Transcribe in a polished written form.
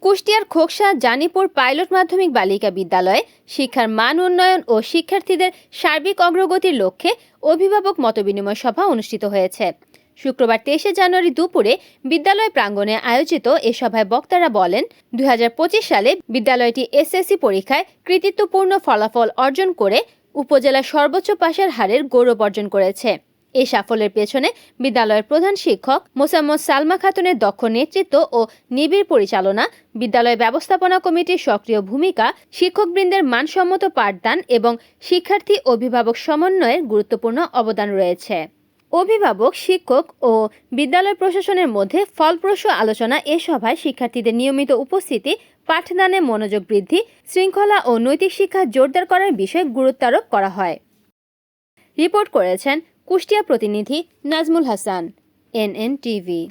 কুষ্টিয়ার খোকসা জানিপুর পাইলট মাধ্যমিক বালিকা বিদ্যালয়ে শিক্ষার মান উন্নয়ন ও শিক্ষার্থীদের সার্বিক অগ্রগতির লক্ষ্যে অভিভাবক মতবিনিময় সভা অনুষ্ঠিত হয়েছে। শুক্রবার 23 জানুয়ারি দুপুরে বিদ্যালয় প্রাঙ্গণে আয়োজিত এ সভায় বক্তারা বলেন, 2025 সালে বিদ্যালয়টি এসএসসি পরীক্ষায় কৃতিত্বপূর্ণ ফলাফল অর্জন করে উপজেলার সর্বোচ্চ পাশের হারের গৌরব অর্জন করেছে। এই সাফল্যের পেছনে বিদ্যালয়ের প্রধান শিক্ষক মোসাম্মদ সালমা খাতুনের দক্ষ নেতৃত্ব ও নিবিড় পরিচালনা, বিদ্যালয় ব্যবস্থাপনা কমিটির সক্রিয় ভূমিকা, শিক্ষকবৃন্দের মানসম্মত পাঠদান এবং শিক্ষার্থী অভিভাবক সমন্বয়ের গুরুত্বপূর্ণ অবদান রয়েছে। অভিভাবক, শিক্ষক ও বিদ্যালয় প্রশাসনের মধ্যে ফলপ্রসূ আলোচনা এ সভায় শিক্ষার্থীদের নিয়মিত উপস্থিতি, পাঠদানে মনোযোগ বৃদ্ধি, শৃঙ্খলা ও নৈতিক শিক্ষা জোরদার করার বিষয়ে গুরুত্বারোপ করা হয়। রিপোর্ট করেছেন কুষ্টিয়া প্রতিনিধি নাজমুল হাসান, NN টিভি।